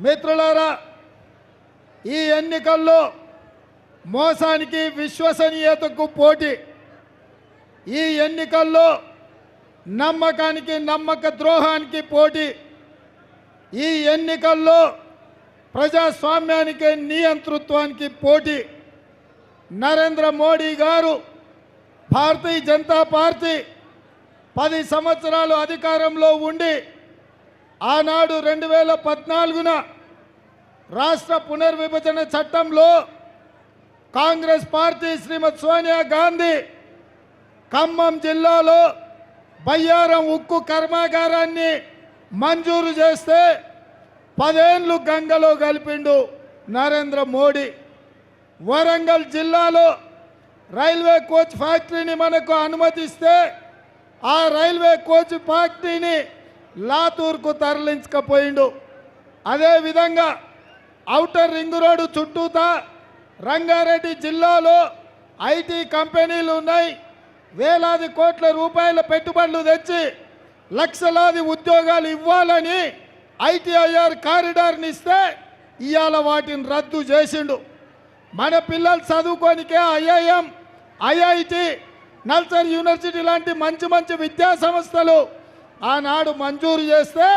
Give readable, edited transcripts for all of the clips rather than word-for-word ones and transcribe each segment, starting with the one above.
మిత్రులారా, ఈ ఎన్నికల్లో మోసానికి విశ్వసనీయతకు పోటీ, ఈ ఎన్నికల్లో నమ్మకానికి నమ్మక ద్రోహానికి పోటీ, ఈ ఎన్నికల్లో ప్రజాస్వామ్యానికి నియంతృత్వానికి పోటీ. నరేంద్ర మోడీ గారు భారతీయ జనతా పార్టీ 10 సంవత్సరాలు అధికారంలో ఉండి ఆనాడు 2014న రాష్ట్ర పునర్విభజన చట్టంలో కాంగ్రెస్ పార్టీ శ్రీమతి సోనియా గాంధీ ఖమ్మం జిల్లాలో బయ్యారం ఉక్కు కర్మాగారాన్ని మంజూరు చేస్తే 10 ఏళ్ళు గంగలో కలిపిండు నరేంద్ర మోడీ. వరంగల్ జిల్లాలో రైల్వే కోచ్ ఫ్యాక్టరీని మనకు అనుమతిస్తే ఆ రైల్వే కోచ్ ఫ్యాక్టరీని లాతూర్కు తరలించకపోయిండు. అదేవిధంగా ఔటర్ రింగ్ రోడ్డు చుట్టూతా రంగారెడ్డి జిల్లాలో ఐటీ కంపెనీలు ఉన్నాయి. వేలాది కోట్ల రూపాయల పెట్టుబడులు తెచ్చి లక్షలాది ఉద్యోగాలు ఇవ్వాలని ఐటీఐఆర్ కారిడార్ని ఇస్తే ఇవాళ వాటిని రద్దు చేసిండు. మన పిల్లలు చదువుకోనికే ఐఐఎం, ఐఐటి, నల్సర్ యూనివర్సిటీ లాంటి మంచి మంచి విద్యా సంస్థలు ఆనాడు మంజూరు చేస్తే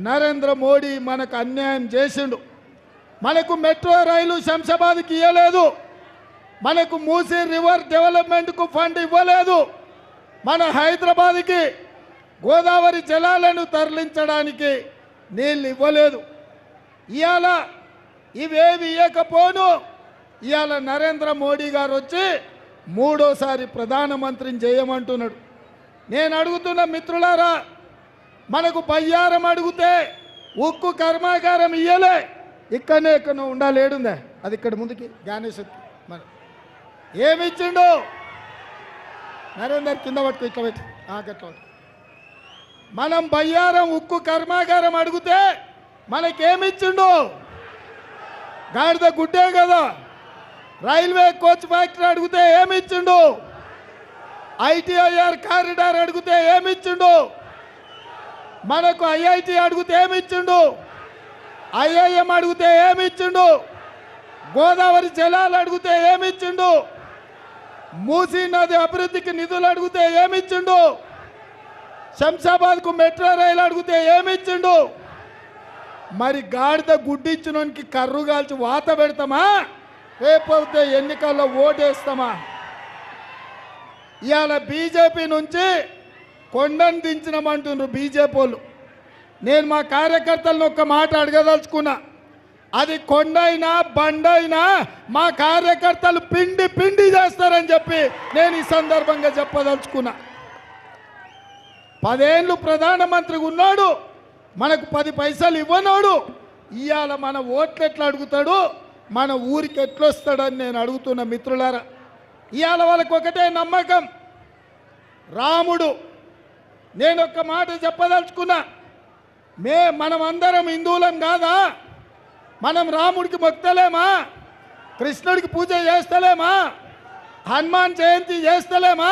నరేంద్ర మోడీ మనకు అన్యాయం చేసిండు. మనకు మెట్రో రైలు శంషాబాద్కి ఇవ్వలేదు, మనకు మూసీ రివర్ డెవలప్మెంట్కు ఫండ్ ఇవ్వలేదు, మన హైదరాబాద్కి గోదావరి జలాలను తరలించడానికి నీళ్ళు ఇవ్వలేదు. ఇవాళ ఇవేవి ఇవ్వకపోను ఇవాళ నరేంద్ర మోడీ గారు వచ్చి 3వ ప్రధానమంత్రిని చేయమంటున్నాడు. నేను అడుగుతున్న మిత్రులారా, మనకు బయ్యారం అడిగితే ఉక్కు కర్మాగారం ఇయ్యలే, ఇక్కడనే ఎక్కడ ఉండాలేడుందే అది ఇక్కడ ముందుకి జ్ఞానేశ్వర్ మరి ఏమిచ్చిండు నరేందర్ కింద పట్టుకు ఇట్లా పెట్టి గట్ల. మనం బయ్యారం ఉక్కు కర్మాగారం అడిగితే మనకేమిచ్చిండు? గాడిద గుడ్డే కదా. రైల్వే కోచ్ ఫ్యాక్టరీ అడిగితే ఏమిచ్చిండు? ఐటీఐఆర్ కారిడార్ అడిగితే ఏమిచ్చిండు? మనకు ఐఐటి అడిగితే ఏమిచ్చిండు? ఐఐఎం అడిగితే ఏమిచ్చిండు? గోదావరి జలాలు అడిగితే ఏమిచ్చిండు? మూసీ నది అభివృద్ధికి నిధులు అడిగితే ఏమిచ్చిండు? శంషాబాద్కు మెట్రో రైలు అడిగితే ఏమిచ్చిండు? మరి గాడిద గుడ్డిచ్చినోనికి కర్రు కాల్చి వాత పెడతామా, లేకపోతే ఎన్నికల్లో ఓటేస్తామా? ఇవాళ బీజేపీ నుంచి కొండను దించినామంటున్నారు బీజేపీ వాళ్ళు. నేను మా కార్యకర్తలను ఒక్క మాట అడగదలుచుకున్నా, అది కొండైనా బండైనా మా కార్యకర్తలు పిండి పిండి చేస్తారని చెప్పి నేను ఈ సందర్భంగా చెప్పదలుచుకున్నా. 10 ఏళ్ళు ప్రధానమంత్రిగా ఉన్నాడు, మనకు 10 పైసలు ఇవ్వనోడు ఇవాళ మన ఓట్లు ఎట్లా అడుగుతాడు, మన ఊరికి ఎట్లొస్తాడని నేను అడుగుతున్న మిత్రులారా. ఇవాళ వాళ్ళకు ఒకటే నమ్మకం, రాముడు. నేను ఒక్క మాట చెప్పదలుచుకున్నా, మనమందరం హిందువులం కాదా? మనం రాముడికి మొక్తలేమా? కృష్ణుడికి పూజ చేస్తలేమా? హనుమాన్ జయంతి చేస్తలేమా?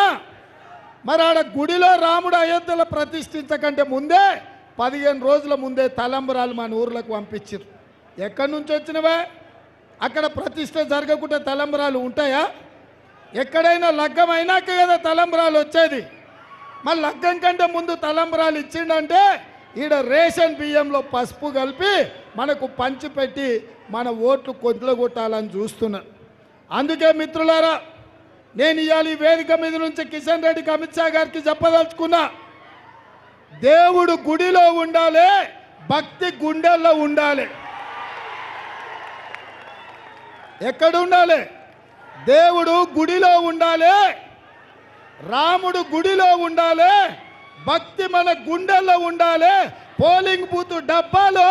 మరి ఆడ గుడిలో రాముడు అయోధ్యలో ప్రతిష్ఠించకంటే ముందే 15 రోజుల ముందే తలంబరాలు మన ఊర్లకు పంపించారు. ఎక్కడి నుంచి వచ్చినవే? అక్కడ ప్రతిష్ఠ జరగకుండా తలంబరాలు ఉంటాయా? ఎక్కడైనా లగ్గం అయినాక కదా తలంబరాలు వచ్చేది. మరి లగ్గం కంటే ముందు తలంబరాలు ఇచ్చిండంటే ఈడ రేషన్ బియ్యంలో పసుపు కలిపి మనకు పంచిపెట్టి మన ఓట్లు కొద్దులగొట్టాలని చూస్తున్నారు. అందుకే మిత్రులారా, నేను ఇవాళ ఈ వేదిక మీద నుంచి కిషన్ రెడ్డికి, అమిత్ షా గారికి చెప్పదలుచుకున్నా, దేవుడు గుడిలో ఉండాలి, భక్తి గుండెల్లో ఉండాలి. ఎక్కడ ఉండాలి? దేవుడు గుడిలో ఉండాలి, రాముడు గుడిలో ఉండాలి, భక్తి మన గుండెల్లో ఉండాలి. పోలింగ్ బూత్ డబ్బాలో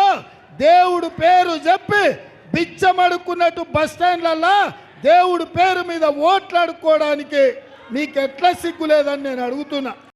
దేవుడు పేరు చెప్పి బిచ్చమడుకున్నట్టు బస్టాండ్లలో దేవుడు పేరు మీద ఓట్లాడుకోవడానికి మీకు ఎట్లా సిగ్గు లేదని నేను అడుగుతున్నా.